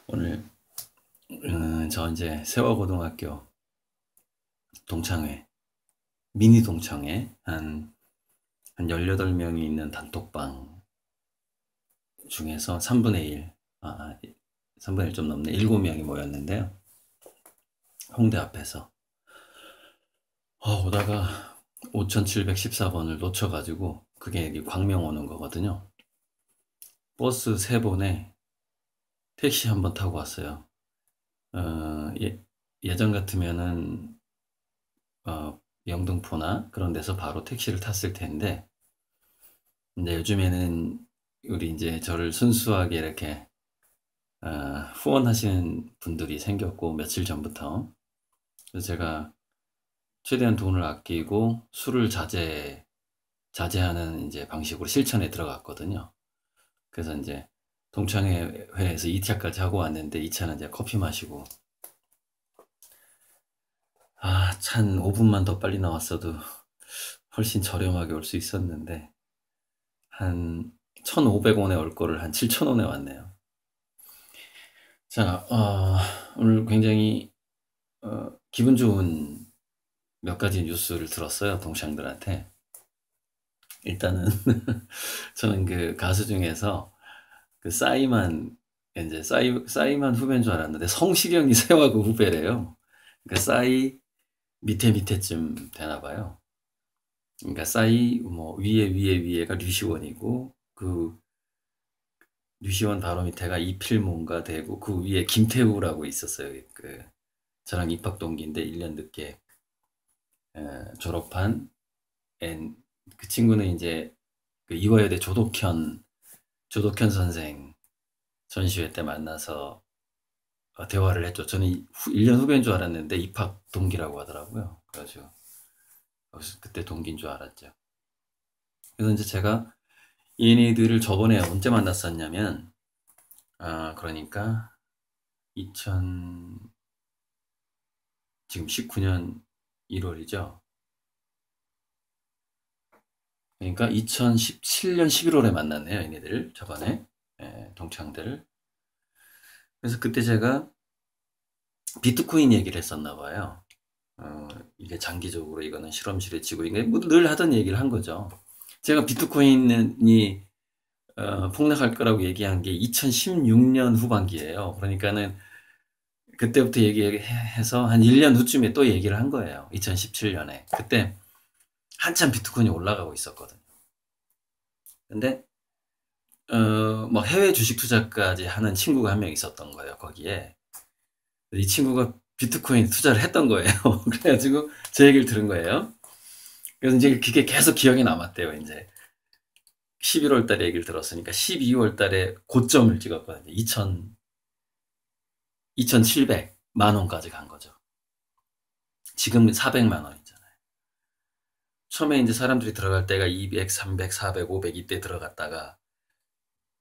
오늘 저 이제 세화고등학교 동창회, 미니 동창회 한 18명이 있는 단톡방 중에서 3분의 1, 3분의 1 좀 넘네. 7명이 모였는데요. 홍대 앞에서 오다가 5714번을 놓쳐가지고, 그게 여기 광명 오는 거거든요. 버스 3번에 택시 한 번 타고 왔어요. 예전 같으면은 영등포나 그런 데서 바로 택시를 탔을 텐데, 근데 요즘에는 우리 이제 저를 순수하게 이렇게 후원하시는 분들이 생겼고, 며칠 전부터. 그래서 제가 최대한 돈을 아끼고 술을 자제하는 이제 방식으로 실천에 들어갔거든요. 그래서 이제 동창회에서 2차까지 하고 왔는데, 2차는 이제 커피 마시고, 찬 5분만 더 빨리 나왔어도 훨씬 저렴하게 올 수 있었는데, 한 1,500원에 올 거를 한 7,000원에 왔네요. 자, 오늘 굉장히 기분 좋은 몇 가지 뉴스를 들었어요, 동창들한테. 일단은 저는 그 가수 중에서 그 싸이만 후배인 줄 알았는데, 성시경이 세화고 후배래요. 그러니까 싸이 밑에쯤 되나 봐요. 그러니까 싸이 뭐 위에가 류시원이고, 그 류시원 바로 밑에가 이필모인가 되고, 그 위에 김태우라고 있었어요. 그 저랑 입학 동기인데 1년 늦게 졸업한 그 친구는 이제 그 이화여대 조덕현 선생 전시회 때 만나서 대화를 했죠. 저는 1년 후배인 줄 알았는데 입학 동기라고 하더라고요. 그래가지고 그때 동기인 줄 알았죠. 그래서 이제 제가 얘네들을 저번에 언제 만났었냐면, 그러니까 2000 지금 19년 1월이죠. 그러니까 2017년 11월에 만났네요, 얘네들 저번에. 동창들. 그래서 그때 제가 비트코인 얘기를 했었나 봐요. 이게 장기적으로 이거는 실험실에 지고, 이게 뭐늘 하던 얘기를 한 거죠. 제가 비트코인이 폭락할 거라고 얘기한 게 2016년 후반기예요. 그러니까는 그때부터 얘기해서 한 1년 후쯤에 또 얘기를 한 거예요. 2017년에. 그때 한참 비트코인이 올라가고 있었거든요. 근데 뭐 해외 주식 투자까지 하는 친구가 한 명 있었던 거예요, 거기에. 이 친구가 비트코인 투자를 했던 거예요. 그래가지고 제 얘기를 들은 거예요. 그래서 이제 그게 계속 기억에 남았대요. 이제 11월 달에 얘기를 들었으니까 12월 달에 고점을 찍었거든요. 2,700만 원까지 간 거죠. 지금은 400만 원이잖아요. 처음에 이제 사람들이 들어갈 때가 200, 300, 400, 500 이때 들어갔다가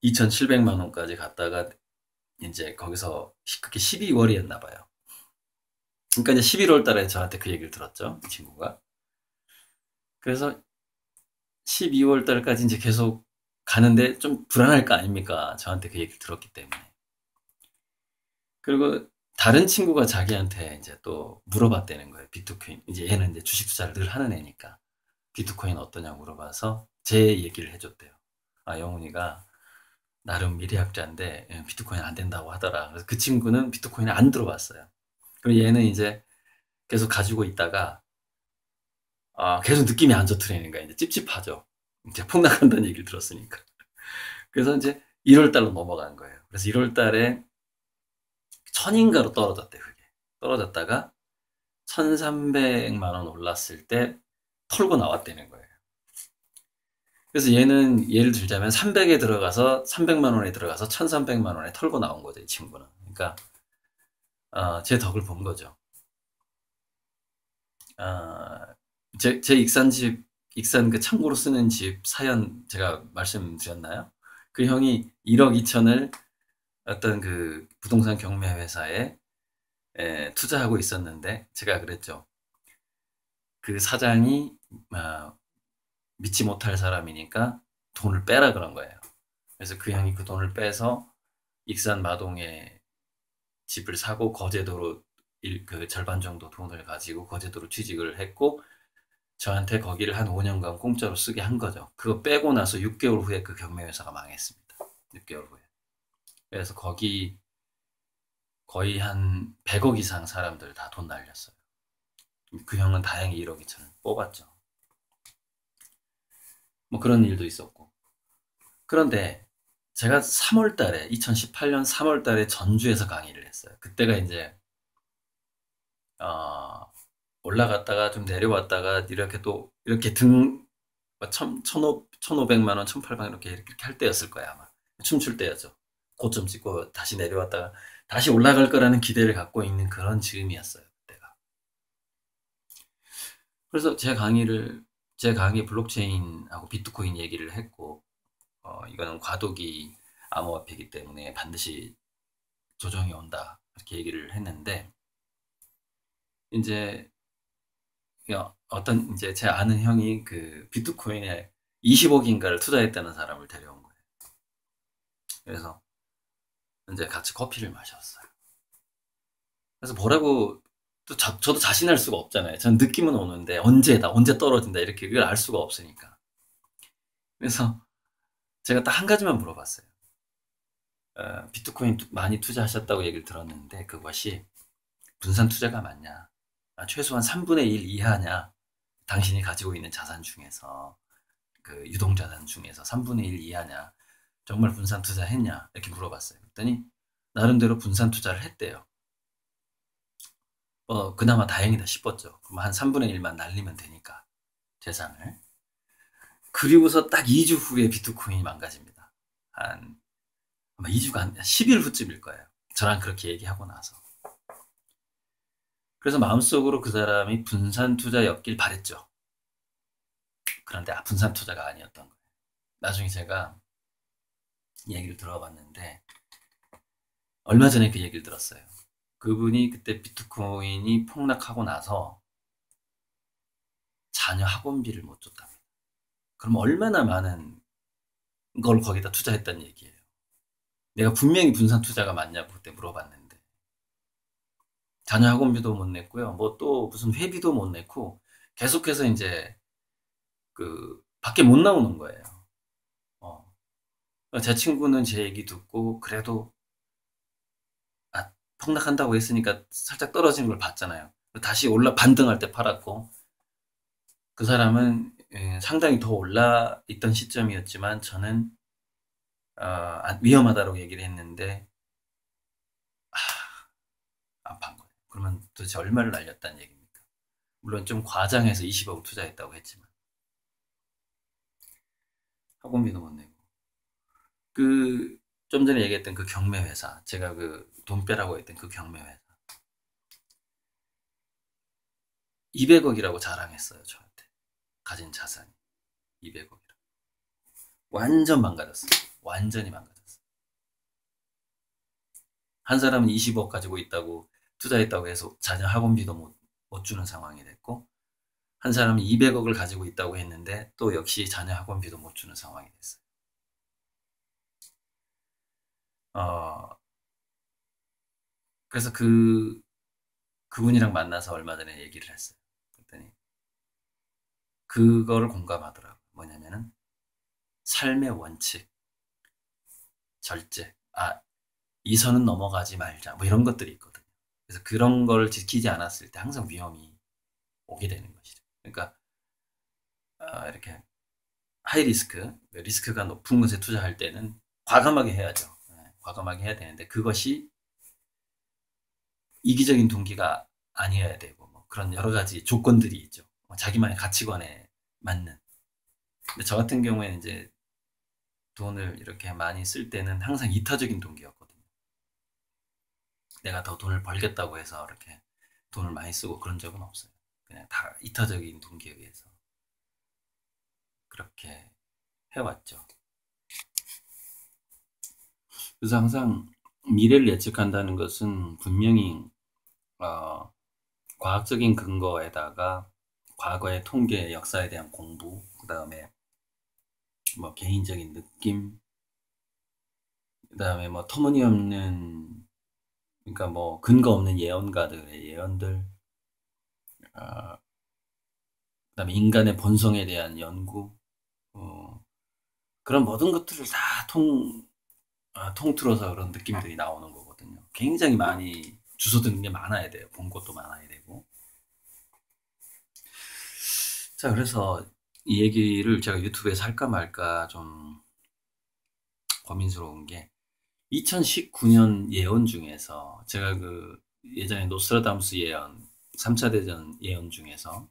2,700만 원까지 갔다가, 이제 거기서 그게 12월이었나 봐요. 그러니까 이제 11월 달에 저한테 그 얘기를 들었죠, 이 친구가. 그래서 12월 달까지 이제 계속 가는데 좀 불안할 거 아닙니까? 저한테 그 얘기를 들었기 때문에. 그리고 다른 친구가 자기한테 이제 또 물어봤다는 거예요. 비트코인. 이제 얘는 이제 주식 투자를 늘 하는 애니까. 비트코인 어떠냐고 물어봐서 제 얘기를 해줬대요. 영훈이가 나름 미래학자인데 비트코인 안 된다고 하더라. 그래서 그 친구는 비트코인에 안 들어봤어요. 그리고 얘는 이제 계속 가지고 있다가 계속 느낌이 안 좋더라는 거야. 이제 찝찝하죠. 이제 폭락한다는 얘기를 들었으니까. 그래서 이제 1월 달로 넘어간 거예요. 그래서 1월 달에 천인가로 떨어졌대, 그게. 떨어졌다가 1,300만 원 올랐을 때 털고 나왔다는 거예요. 그래서 얘는 예를 들자면 300에 들어가서 300만 원에 들어가서 1,300만 원에 털고 나온 거죠, 이 친구는. 그러니까 제 덕을 본 거죠. 아, 제 익산 그 창고로 쓰는 집 사연 제가 말씀드렸나요? 그 형이 1억 2천을 어떤 그 부동산 경매 회사에 투자하고 있었는데, 제가 그랬죠. 그 사장이 믿지 못할 사람이니까 돈을 빼라 그런 거예요. 그래서 그 형이 그 돈을 빼서 익산 마동에 집을 사고 거제도로 그 절반 정도 돈을 가지고 거제도로 취직을 했고 저한테 거기를 한 5년간 공짜로 쓰게 한 거죠. 그거 빼고 나서 6개월 후에 그 경매회사가 망했습니다. 6개월 후에. 그래서 거기 거의 한 100억 이상 사람들 다 돈 날렸어요. 그 형은 다행히 1억 2천을 뽑았죠. 뭐 그런 일도 있었고. 그런데 제가 3월 달에 2018년 3월 달에 전주에서 강의를 했어요. 그때가 이제 어, 올라갔다가 좀 내려왔다가 이렇게 또 이렇게 등 1,500만 원, 1,800만 원 이렇게 할 때였을 거야 아마. 춤출 때였죠. 고점 찍고 다시 내려왔다가 다시 올라갈 거라는 기대를 갖고 있는 그런 즈음이었어요. 그때가. 그래서 제 강의 블록체인하고 비트코인 얘기를 했고 이거는 과도기 암호화폐이기 때문에 반드시 조정이 온다 이렇게 얘기를 했는데 이제 어떤 이제 제 아는 형이 그 비트코인에 20억인가를 투자했다는 사람을 데려온 거예요. 그래서 이제 같이 커피를 마셨어요. 그래서 뭐라고 또 저도 자신할 수가 없잖아요. 전 느낌은 오는데 언제 떨어진다 이렇게 이걸 알 수가 없으니까. 그래서 제가 딱 한 가지만 물어봤어요. 비트코인 많이 투자하셨다고 얘기를 들었는데 그것이 분산 투자가 맞냐? 최소한 3분의 1 이하냐? 당신이 가지고 있는 자산 중에서 그 유동자산 중에서 3분의 1 이하냐? 정말 분산 투자했냐? 이렇게 물어봤어요. 그랬더니 나름대로 분산 투자를 했대요. 그나마 다행이다 싶었죠. 그럼 한 3분의 1만 날리면 되니까 재산을. 그리고서 딱 2주 후에 비트코인이 망가집니다. 아마 2주가 한 10일 후쯤일 거예요. 저랑 그렇게 얘기하고 나서. 그래서 마음속으로 그 사람이 분산 투자였길 바랬죠. 그런데 분산 투자가 아니었던 거예요. 나중에 제가 얘기를 들어봤는데 얼마 전에 그 얘기를 들었어요. 그분이 그때 비트코인이 폭락하고 나서 자녀 학원비를 못 줬답니다. 그럼 얼마나 많은 걸 거기다 투자했다는 얘기예요. 내가 분명히 분산 투자가 맞냐고 그때 물어봤는데 자녀 학원비도 못 냈고요. 뭐 또 무슨 회비도 못 냈고 계속해서 이제 그 밖에 못 나오는 거예요. 제 친구는 제 얘기 듣고 그래도 폭락한다고 했으니까 살짝 떨어지는 걸 봤잖아요. 다시 반등할 때 팔았고 그 사람은 상당히 더 올라 있던 시점이었지만 저는 위험하다고 얘기를 했는데 안 판 거예요. 그러면 도대체 얼마를 날렸다는 얘기입니까? 물론 좀 과장해서 20억 투자했다고 했지만 학원비도 못 내고 그 좀 전에 얘기했던 그 경매회사 제가 그 돈 빼라고 했던 그 경매회사 200억이라고 자랑했어요. 저한테 가진 자산이 200억이라고. 완전 망가졌어요. 완전히 망가졌어요. 한 사람은 20억 가지고 있다고 투자했다고 해서 자녀 학원비도 못 주는 상황이 됐고 한 사람은 200억을 가지고 있다고 했는데 또 역시 자녀 학원비도 못 주는 상황이 됐어요. 그래서 그분이랑 만나서 얼마 전에 얘기를 했어요. 그랬더니 그거를 공감하더라고요. 뭐냐면은 삶의 원칙, 절제, 이 선은 넘어가지 말자 뭐 이런 것들이 있거든요. 그래서 그런 걸 지키지 않았을 때 항상 위험이 오게 되는 것이죠. 그러니까 이렇게 하이 리스크가 높은 것에 투자할 때는 과감하게 해야죠. 과감하게 해야 되는데 그것이 이기적인 동기가 아니어야 되고 뭐 그런 여러 가지 조건들이 있죠. 자기만의 가치관에 맞는. 근데 저 같은 경우에는 이제 돈을 이렇게 많이 쓸 때는 항상 이타적인 동기였거든요. 내가 더 돈을 벌겠다고 해서 이렇게 돈을 많이 쓰고 그런 적은 없어요. 그냥 다 이타적인 동기에 의해서 그렇게 해왔죠. 그래서 항상 미래를 예측한다는 것은 분명히 과학적인 근거에다가 과거의 통계, 역사에 대한 공부, 그 다음에 뭐 개인적인 느낌, 그 다음에 뭐 터무니없는 그러니까 뭐 근거 없는 예언가들의 예언들, 아, 그다음에 인간의 본성에 대한 연구, 어, 그런 모든 것들을 다 통틀어서 그런 느낌들이 나오는 거거든요. 굉장히 많이 주워드는 게 많아야 돼요. 본 것도 많아야 되고. 자, 그래서 이 얘기를 제가 유튜브에서 할까 말까 좀 고민스러운 게 2019년 예언 중에서 제가 그 예전에 노스트라다무스 예언, 3차 대전 예언 중에서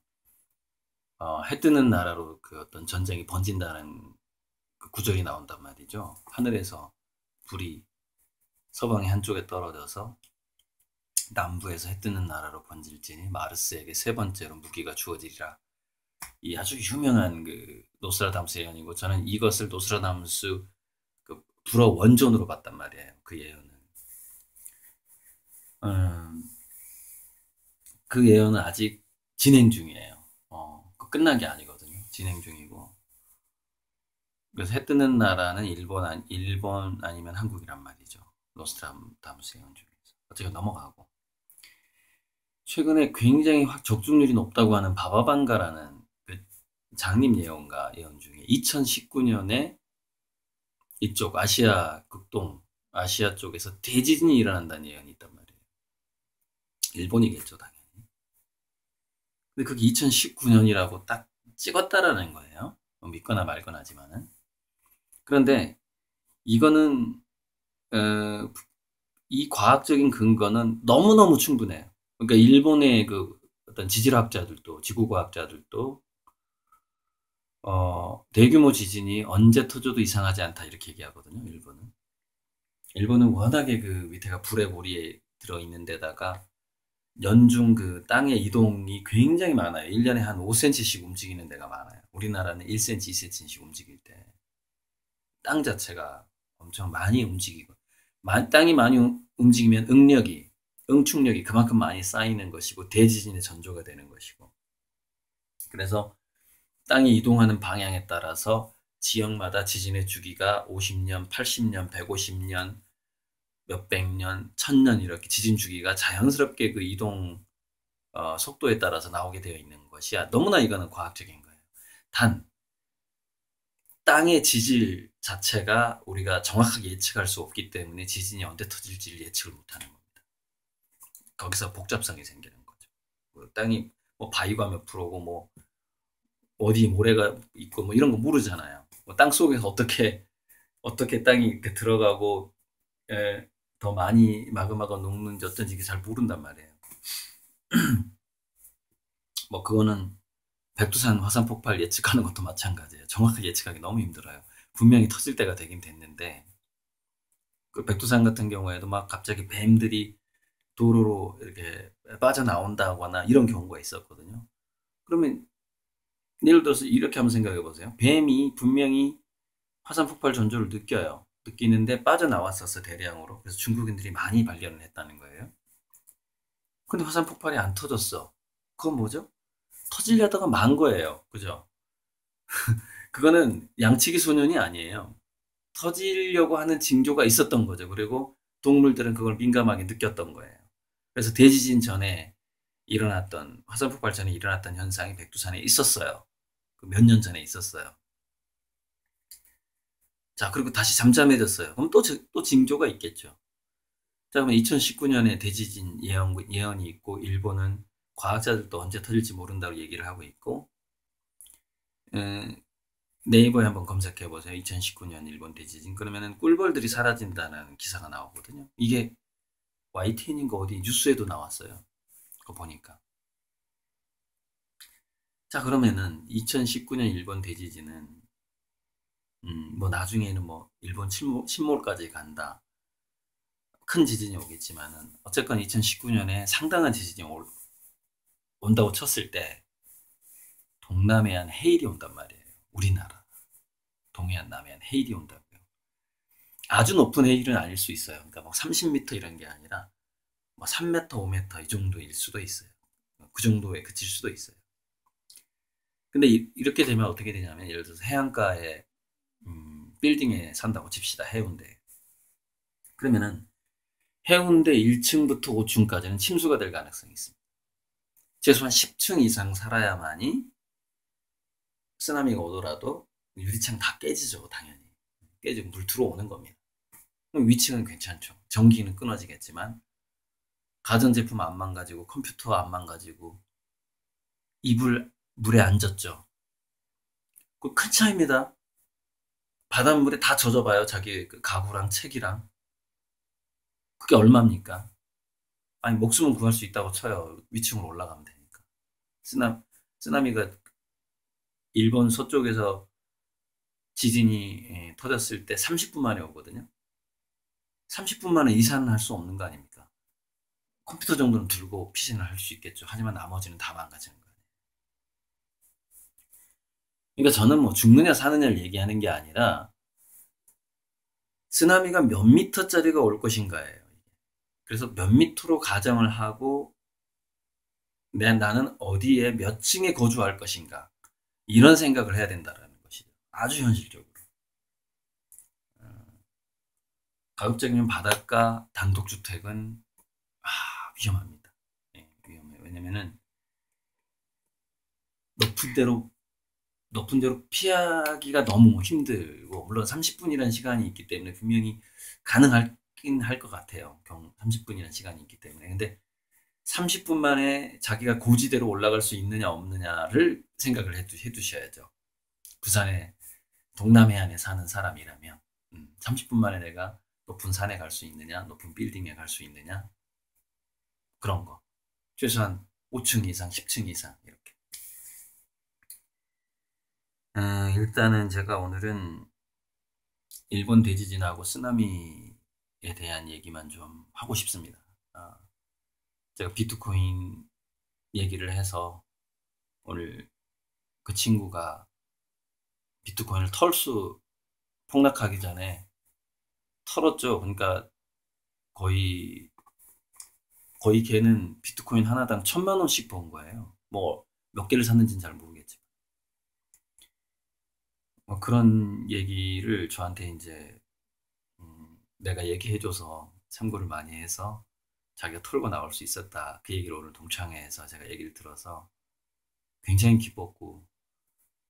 해 뜨는 나라로 그 어떤 전쟁이 번진다는 그 구절이 나온단 말이죠. 하늘에서 불이 서방의 한쪽에 떨어져서 남부에서 해 뜨는 나라로 번질지니 마르스에게 세 번째로 무기가 주어지리라. 이 아주 유명한 그 노스트라다무스 예언이고 저는 이것을 노스트라다무스 그 불어 원전으로 봤단 말이에요. 그 예언을. 음, 그 예언은 아직 진행 중이에요. 그 끝난 게 아니거든요. 진행 중이고. 그래서 해 뜨는 나라는 일본 아니면 한국이란 말이죠. 노스트라다무스 예언 중에서. 어떻게 넘어가고. 최근에 굉장히 확 적중률이 높다고 하는 바바반가라는 그 장님 예언가 예언 중에 2019년에 이쪽 아시아 극동, 아시아 쪽에서 대지진이 일어난다는 예언이 있단 말이에요. 일본이겠죠, 당연히. 근데 그게 2019년이라고 딱 찍었다라는 거예요. 뭐 믿거나 말거나 하지만은. 그런데 이거는, 이 과학적인 근거는 너무너무 충분해요. 그러니까 일본의 그 어떤 지질학자들도, 지구과학자들도, 대규모 지진이 언제 터져도 이상하지 않다, 이렇게 얘기하거든요, 일본은. 일본은 워낙에 그 밑에가 불의 몰이에 들어있는 데다가 연중 그 땅의 이동이 굉장히 많아요. 1년에 한 5cm씩 움직이는 데가 많아요. 우리나라는 1cm, 2cm씩 움직일 때. 땅 자체가 엄청 많이 움직이고, 땅이 많이 움직이면 응축력이 그만큼 많이 쌓이는 것이고, 대지진의 전조가 되는 것이고. 그래서 땅이 이동하는 방향에 따라서 지역마다 지진의 주기가 50년, 80년, 150년, 몇백 년, 1000년 이렇게 지진 주기가 자연스럽게 그 이동 속도에 따라서 나오게 되어 있는 것이야. 너무나 이거는 과학적인 거예요. 단, 땅의 지질 자체가 우리가 정확하게 예측할 수 없기 때문에 지진이 언제 터질지를 예측을 못하는 겁니다. 거기서 복잡성이 생기는 거죠. 뭐 땅이 뭐 바위가 몇 프로고 뭐 어디 모래가 있고 뭐 이런 거 모르잖아요. 뭐땅 속에서 어떻게 땅이 이렇게 들어가고 더 많이 마그마가 녹는지 어쩐지 이게 잘 모른단 말이에요. 뭐 그거는 백두산 화산 폭발 예측하는 것도 마찬가지예요. 정확하게 예측하기 너무 힘들어요. 분명히 터질 때가 되긴 됐는데 그 백두산 같은 경우에도 막 갑자기 뱀들이 도로로 이렇게 빠져나온다거나 이런 경우가 있었거든요. 그러면 예를 들어서 이렇게 한번 생각해 보세요. 뱀이 분명히 화산 폭발 전조를 느껴요. 느끼는데 빠져나왔었어, 대량으로. 그래서 중국인들이 많이 발견을 했다는 거예요. 근데 화산 폭발이 안 터졌어. 그건 뭐죠? 터지려다가 만 거예요. 그죠? 그거는 양치기 소년이 아니에요. 터지려고 하는 징조가 있었던 거죠. 그리고 동물들은 그걸 민감하게 느꼈던 거예요. 그래서 대지진 전에 화산 폭발 전에 일어났던 현상이 백두산에 있었어요. 몇 년 전에 있었어요. 자, 그리고 다시 잠잠해졌어요. 그럼 또 징조가 있겠죠. 자, 그러면 2019년에 대지진 예언이 있고, 일본은 과학자들도 언제 터질지 모른다고 얘기를 하고 있고, 네이버에 한번 검색해 보세요. 2019년 일본 대지진. 그러면은 꿀벌들이 사라진다는 기사가 나오거든요. 이게 YTN인가 어디 뉴스에도 나왔어요. 그거 보니까. 자, 그러면은 2019년 일본 대지진은 뭐 나중에는 뭐 일본 침몰까지 간다. 큰 지진이 오겠지만은 어쨌건 2019년에 상당한 지진이 온다고 쳤을 때 동남해안 해일이 온단 말이에요. 우리나라. 동해안, 남해안 해일이 온다고요. 아주 높은 해일은 아닐 수 있어요. 그러니까 뭐 30m 이런 게 아니라 뭐 3m, 5m 이 정도일 수도 있어요. 그 정도에 그칠 수도 있어요. 근데 이렇게 되면 어떻게 되냐면 예를 들어서 해안가에 빌딩에 산다고 칩시다. 해운대. 그러면은 해운대 1층부터 5층까지는 침수가 될 가능성이 있습니다. 최소한 10층 이상 살아야만이 쓰나미가 오더라도 유리창 다 깨지죠, 당연히. 깨지고 물 들어오는 겁니다. 그럼 위층은 괜찮죠. 전기는 끊어지겠지만 가전제품 안 망가지고 컴퓨터 안 망가지고 이불 물에 안 젖죠. 그 큰 차이입니다. 바닷물에 다 젖어봐요. 자기 그 가구랑 책이랑. 그게 얼마입니까? 아니 목숨은 구할 수 있다고 쳐요. 위층으로 올라가면 되니까. 쓰나미가 일본 서쪽에서 지진이 터졌을 때 30분 만에 오거든요. 30분 만에 이사는 할 수 없는 거 아닙니까? 컴퓨터 정도는 들고 피신을 할 수 있겠죠. 하지만 나머지는 다 망가지는 거예요. 그러니까 저는 뭐 죽느냐 사느냐를 얘기하는 게 아니라 쓰나미가 몇 미터짜리가 올 것인가예요. 그래서 몇 미터로 가정을 하고 나는 어디에 몇 층에 거주할 것인가 이런 생각을 해야 된다는 것이죠. 아주 현실적으로. 가급적이면 바닷가 단독주택은 위험합니다. 네, 위험해요. 왜냐면은 높은 데로 피하기가 너무 힘들고 물론 30분이라는 시간이 있기 때문에 분명히 가능하긴 할 것 같아요. 30분이라는 시간이 있기 때문에. 근데 30분 만에 자기가 고지대로 올라갈 수 있느냐 없느냐를 생각을 해두셔야죠. 부산의 동남해안에 사는 사람이라면 30분 만에 내가 높은 산에 갈 수 있느냐 높은 빌딩에 갈 수 있느냐 그런 거. 최소한 5층 이상 10층 이상 이렇게. 일단은 제가 오늘은 일본 대지진하고 쓰나미에 대한 얘기만 좀 하고 싶습니다. 제가 비트코인 얘기를 해서 오늘 그 친구가 비트코인을 폭락하기 전에 털었죠. 그러니까 거의 걔는 비트코인 하나당 1,000만 원씩 번 거예요. 뭐 몇 개를 샀는지는 잘 모르겠지만. 뭐 그런 얘기를 저한테 이제 내가 얘기해줘서 참고를 많이 해서 자기가 털고 나올 수 있었다. 그 얘기를 오늘 동창회에서 제가 얘기를 들어서 굉장히 기뻤고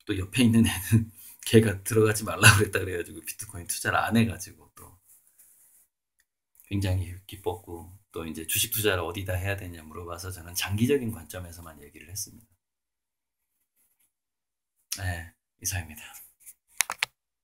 또 옆에 있는 애는 걔가 들어가지 말라고 그랬다 그래가지고 비트코인 투자를 안 해가지고 또 굉장히 기뻤고 또 이제 주식 투자를 어디다 해야 되냐 물어봐서 저는 장기적인 관점에서만 얘기를 했습니다. 네, 이상입니다.